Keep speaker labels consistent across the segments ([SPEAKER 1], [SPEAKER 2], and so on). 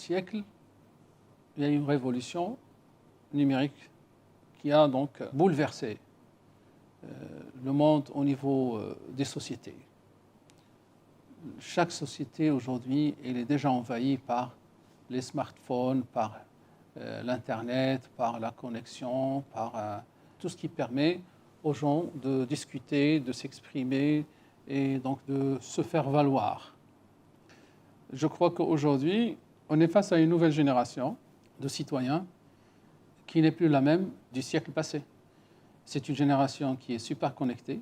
[SPEAKER 1] siècle, il y a eu une révolution numérique qui a donc bouleversé le monde au niveau des sociétés. Chaque société aujourd'hui, elle est déjà envahie par les smartphones, par l'Internet, par la connexion, par tout ce qui permet aux gens de discuter, de s'exprimer et donc de se faire valoir. Je crois qu'aujourd'hui, on est face à une nouvelle génération de citoyens qui n'est plus la même du siècle passé. C'est une génération qui est super connectée,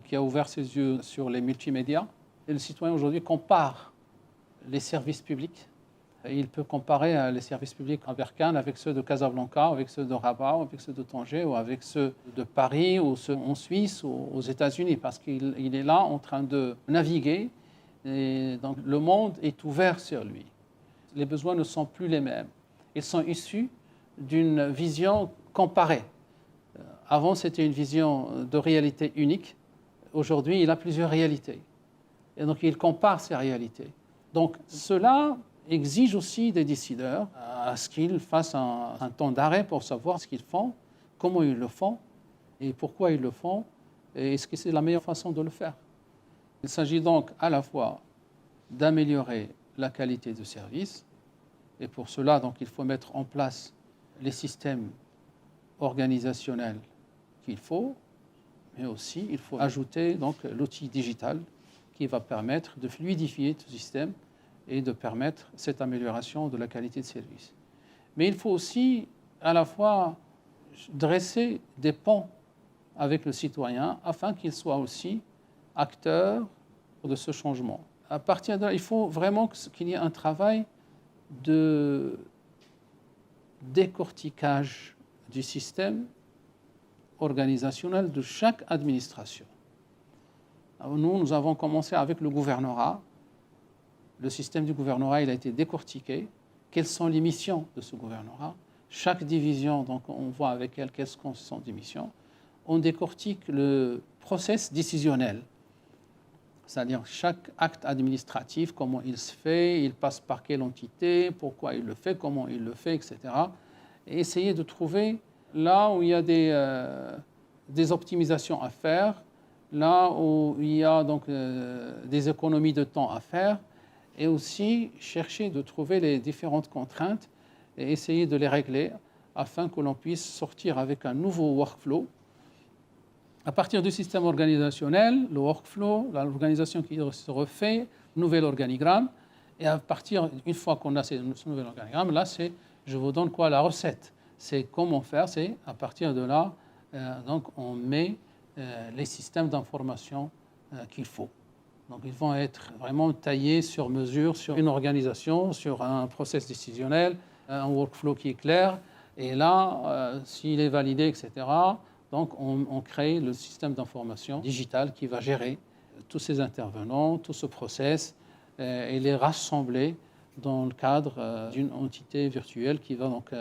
[SPEAKER 1] qui a ouvert ses yeux sur les multimédias. Et le citoyen aujourd'hui compare les services publics. Et il peut comparer les services publics à Berkane avec ceux de Casablanca, avec ceux de Rabat, avec ceux de Tanger, ou avec ceux de Paris, ou ceux en Suisse, ou aux États-Unis, parce qu'il est là en train de naviguer. Et donc le monde est ouvert sur lui. Les besoins ne sont plus les mêmes. Ils sont issus d'une vision comparée. Avant, c'était une vision de réalité unique. Aujourd'hui, il a plusieurs réalités. Et donc, il compare ces réalités. Donc, cela exige aussi des décideurs à ce qu'ils fassent un temps d'arrêt pour savoir ce qu'ils font, comment ils le font et pourquoi ils le font, et est-ce que c'est la meilleure façon de le faire. Il s'agit donc à la fois d'améliorer la qualité de service, et pour cela, donc, il faut mettre en place les systèmes organisationnels qu'il faut, mais aussi il faut ajouter donc l'outil digital qui va permettre de fluidifier tout système et de permettre cette amélioration de la qualité de service. Mais il faut aussi à la fois dresser des ponts avec le citoyen afin qu'il soit aussi acteur de ce changement. À partir de là, il faut vraiment qu'il y ait un travail de décortiquage du système organisationnel de chaque administration. Alors nous avons commencé avec le gouvernorat. Le système du gouvernorat, il a été décortiqué. Quelles sont les missions de ce gouvernorat? Chaque division, donc on voit avec elle quelles sont les missions. On décortique le process décisionnel, c'est-à-dire chaque acte administratif, comment il se fait, il passe par quelle entité, pourquoi il le fait, comment il le fait, etc. Et essayer de trouver là où il y a des optimisations à faire, là où il y a donc des économies de temps à faire, et aussi chercher de trouver les différentes contraintes et essayer de les régler afin que l'on puisse sortir avec un nouveau workflow. À partir du système organisationnel, le workflow, l'organisation qui se refait, nouvel organigramme, et à partir, une fois qu'on a ce nouvel organigramme, là, je vous donne quoi? La recette. C'est comment faire, c'est à partir de là, donc on met les systèmes d'information qu'il faut. Donc ils vont être vraiment taillés sur mesure, sur une organisation, sur un process décisionnel, un workflow qui est clair. Et là, s'il est validé, etc., donc on crée le système d'information digital qui va gérer tous ces intervenants, tout ce process, et les rassembler dans le cadre d'une entité virtuelle qui va donc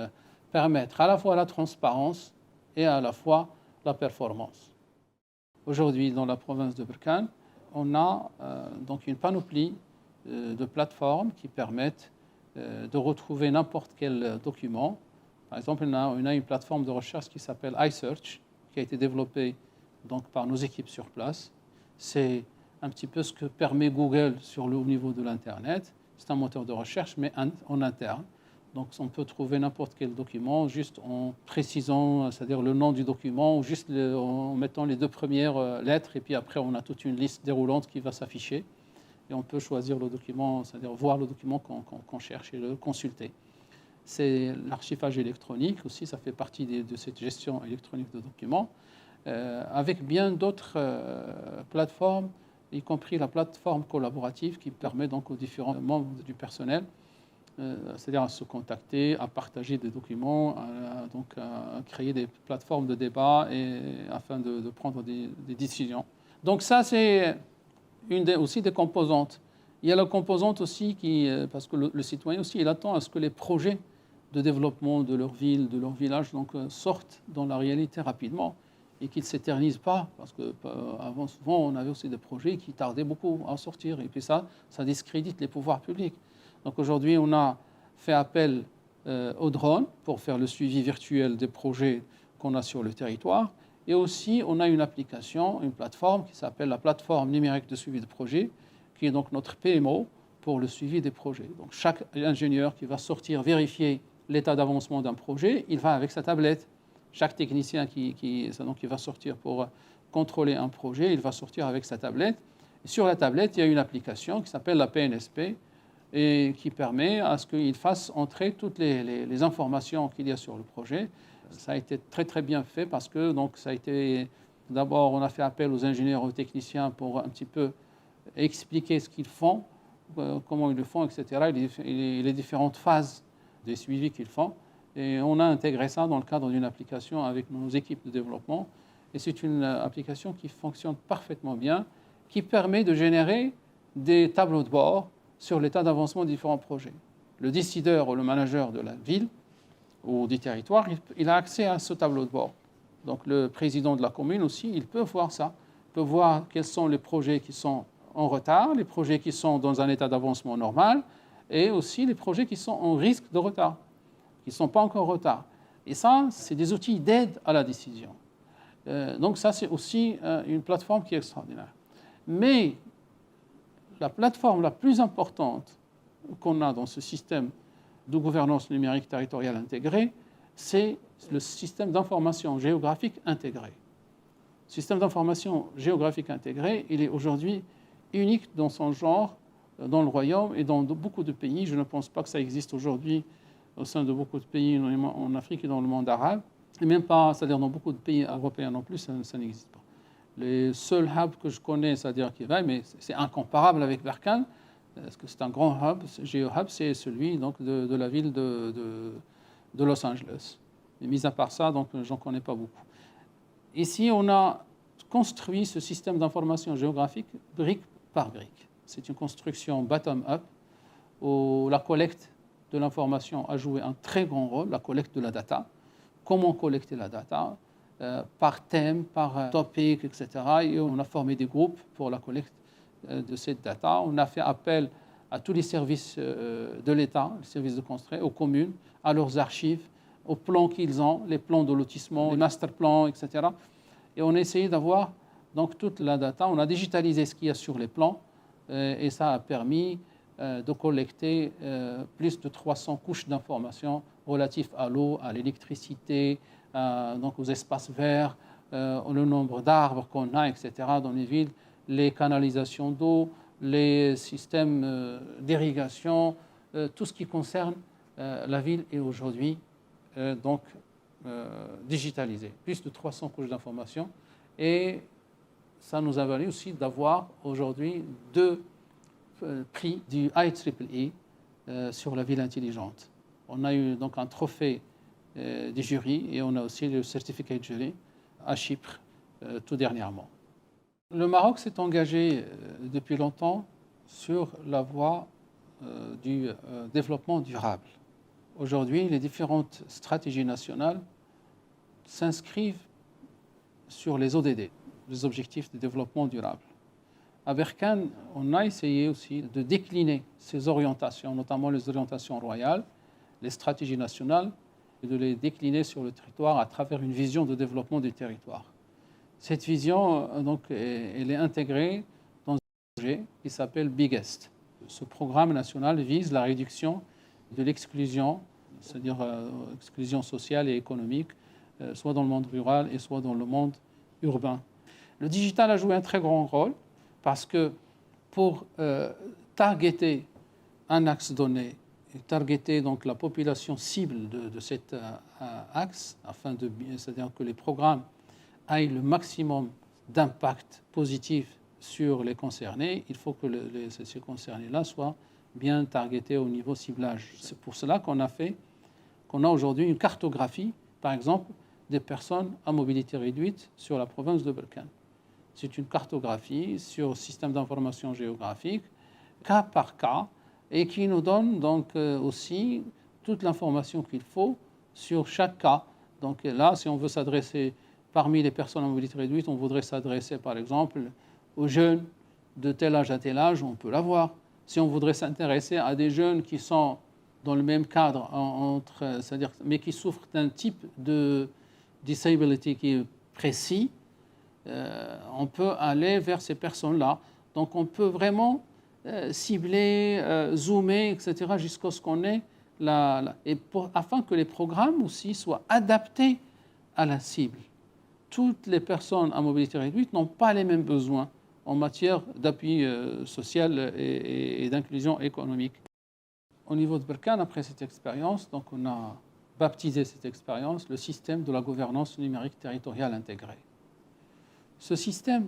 [SPEAKER 1] permettre à la fois la transparence et à la fois la performance. Aujourd'hui, dans la province de Berkane, on a donc une panoplie de plateformes qui permettent de retrouver n'importe quel document. Par exemple, on a une plateforme de recherche qui s'appelle iSearch, qui a été développée donc par nos équipes sur place. C'est un petit peu ce que permet Google au niveau de l'Internet. C'est un moteur de recherche, mais en interne. Donc, on peut trouver n'importe quel document juste en précisant, c'est-à-dire le nom du document, ou juste en mettant les deux premières lettres, et puis après, on a toute une liste déroulante qui va s'afficher. Et on peut choisir le document, c'est-à-dire voir le document qu'on cherche et le consulter. C'est l'archivage électronique aussi, ça fait partie de cette gestion électronique de documents, avec bien d'autres plateformes, y compris la plateforme collaborative qui permet donc aux différents membres du personnel, c'est-à-dire à se contacter, à partager des documents, à créer des plateformes de débat afin de prendre des décisions. Donc ça, c'est aussi des composantes. Il y a la composante aussi parce que le citoyen aussi, il attend à ce que les projets de développement de leur ville, de leur village, sortent dans la réalité rapidement et qu'ils ne s'éternisent pas, parce qu'avant, souvent, on avait aussi des projets qui tardaient beaucoup à sortir, et puis ça discrédite les pouvoirs publics. Donc aujourd'hui, on a fait appel aux drones pour faire le suivi virtuel des projets qu'on a sur le territoire. Et aussi, on a une application, une plateforme qui s'appelle la plateforme numérique de suivi de projet, qui est donc notre PMO pour le suivi des projets. Donc chaque ingénieur qui va sortir vérifier l'état d'avancement d'un projet, il va avec sa tablette. Chaque technicien qui va sortir pour contrôler un projet, il va sortir avec sa tablette. Et sur la tablette, il y a une application qui s'appelle la PNSP et qui permet à ce qu'il fasse entrer toutes les informations qu'il y a sur le projet. Ça a été très très bien fait parce que donc, ça a été, d'abord on a fait appel aux ingénieurs, aux techniciens pour un petit peu expliquer ce qu'ils font, comment ils le font, etc. Et les différentes phases des suivis qu'ils font. Et on a intégré ça dans le cadre d'une application avec nos équipes de développement. Et c'est une application qui fonctionne parfaitement bien, qui permet de générer des tableaux de bord sur l'état d'avancement de différents projets. Le décideur ou le manager de la ville ou du territoire, il a accès à ce tableau de bord. Donc le président de la commune aussi, il peut voir ça. Il peut voir quels sont les projets qui sont en retard, les projets qui sont dans un état d'avancement normal, et aussi les projets qui sont en risque de retard, qui ne sont pas encore en retard. Et ça, c'est des outils d'aide à la décision. Donc ça, c'est aussi une plateforme qui est extraordinaire. Mais la plateforme la plus importante qu'on a dans ce système de gouvernance numérique territoriale intégrée, c'est le système d'information géographique intégré. Le système d'information géographique intégré, il est aujourd'hui unique dans son genre dans le Royaume et dans beaucoup de pays. Je ne pense pas que ça existe aujourd'hui au sein de beaucoup de pays en Afrique et dans le monde arabe. Et même pas, c'est-à-dire dans beaucoup de pays européens non plus, ça n'existe pas. Les seuls hubs que je connais, c'est-à-dire qui va, mais c'est incomparable avec Berkane, parce que c'est un grand hub, GeoHub, c'est celui donc, de la ville de Los Angeles. Mais mis à part ça, donc, j'en connais pas beaucoup. Ici, on a construit ce système d'information géographique brique par brique. C'est une construction bottom-up où la collecte de l'information a joué un très grand rôle, la collecte de la data. Comment collecter la data par thème, par topic, etc. Et on a formé des groupes pour la collecte de cette data. On a fait appel à tous les services de l'État, les services de construction, aux communes, à leurs archives, aux plans qu'ils ont, les plans de lotissement, les master plans, etc. Et on a essayé d'avoir donc toute la data. On a digitalisé ce qu'il y a sur les plans et ça a permis de collecter plus de 300 couches d'informations relatives à l'eau, à l'électricité, donc aux espaces verts, le nombre d'arbres qu'on a, etc. dans les villes, les canalisations d'eau, les systèmes d'irrigation, tout ce qui concerne la ville est aujourd'hui donc digitalisé. Plus de 300 couches d'informations. Et ça nous a valu aussi d'avoir aujourd'hui 2 prix du IEEE sur la ville intelligente. On a eu donc un trophée du jury et on a aussi le certificat de jury à Chypre tout dernièrement. Le Maroc s'est engagé depuis longtemps sur la voie du développement durable. Aujourd'hui, les différentes stratégies nationales s'inscrivent sur les ODD, les objectifs de développement durable. À Berkane, on a essayé aussi de décliner ces orientations, notamment les orientations royales, les stratégies nationales, et de les décliner sur le territoire à travers une vision de développement du territoire. Cette vision, donc, elle est intégrée dans un projet qui s'appelle Biggest. Ce programme national vise la réduction de l'exclusion, c'est-à-dire l'exclusion sociale et économique, soit dans le monde rural et soit dans le monde urbain. Le digital a joué un très grand rôle parce que pour targeter un axe donné, et targeter donc la population cible de cet axe, afin de, c'est-à-dire que les programmes aient le maximum d'impact positif sur les concernés, il faut que ces concernés-là soient bien targetés au niveau ciblage. C'est pour cela qu'on a aujourd'hui une cartographie, par exemple, des personnes à mobilité réduite sur la province de Berkane. C'est une cartographie sur le système d'information géographique, cas par cas, et qui nous donne donc aussi toute l'information qu'il faut sur chaque cas. Donc là, si on veut s'adresser parmi les personnes à mobilité réduite, on voudrait s'adresser par exemple aux jeunes de tel âge à tel âge, on peut l'avoir. Si on voudrait s'intéresser à des jeunes qui sont dans le même cadre, c'est-à-dire, mais qui souffrent d'un type de disability qui est précis, on peut aller vers ces personnes-là. Donc on peut vraiment cibler, zoomer, etc., jusqu'à ce qu'on ait afin que les programmes aussi soient adaptés à la cible. Toutes les personnes à mobilité réduite n'ont pas les mêmes besoins en matière d'appui social et d'inclusion économique. Au niveau de Berkane, après cette expérience, donc on a baptisé cette expérience le système de la gouvernance numérique territoriale intégrée. Ce système,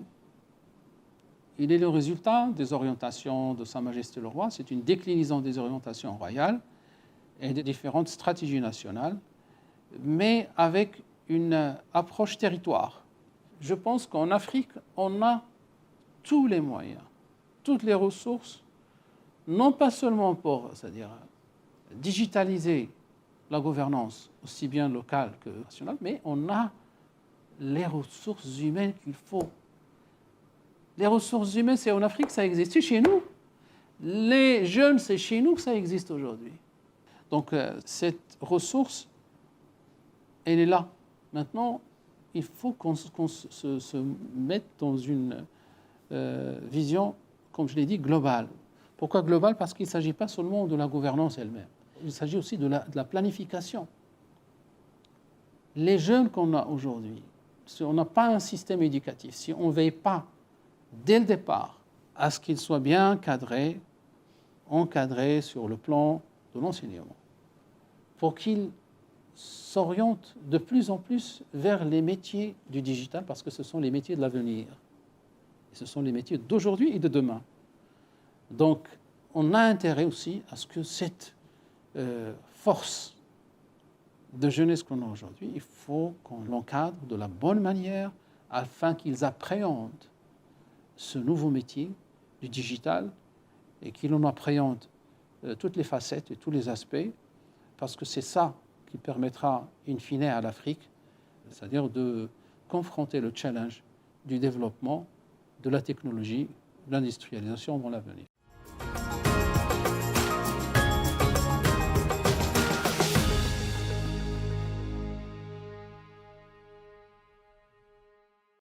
[SPEAKER 1] il est le résultat des orientations de Sa Majesté le Roi. C'est une déclinaison des orientations royales et des différentes stratégies nationales, mais avec une approche territoire. Je pense qu'en Afrique, on a tous les moyens, toutes les ressources, non pas seulement pour, c'est-à-dire digitaliser la gouvernance aussi bien locale que nationale, mais on a les ressources humaines qu'il faut. Les ressources humaines, c'est en Afrique, ça existe chez nous. Les jeunes, c'est chez nous que ça existe aujourd'hui. Donc cette ressource, elle est là. Maintenant, il faut qu'on se mette dans une vision, comme je l'ai dit, globale. Pourquoi globale? Parce qu'il ne s'agit pas seulement de la gouvernance elle-même. Il s'agit aussi de la planification. Les jeunes qu'on a aujourd'hui, si on n'a pas un système éducatif, si on ne veille pas dès le départ à ce qu'ils soient bien encadrés sur le plan de l'enseignement, pour qu'ils s'orientent de plus en plus vers les métiers du digital, parce que ce sont les métiers de l'avenir. Ce sont les métiers d'aujourd'hui et de demain. Donc, on a intérêt aussi à ce que cette force de jeunesse qu'on a aujourd'hui, il faut qu'on l'encadre de la bonne manière afin qu'ils appréhendent ce nouveau métier du digital et qu'ils en appréhendent toutes les facettes et tous les aspects, parce que c'est ça qui permettra in fine à l'Afrique, c'est-à-dire de confronter le challenge du développement, de la technologie, de l'industrialisation dans l'avenir.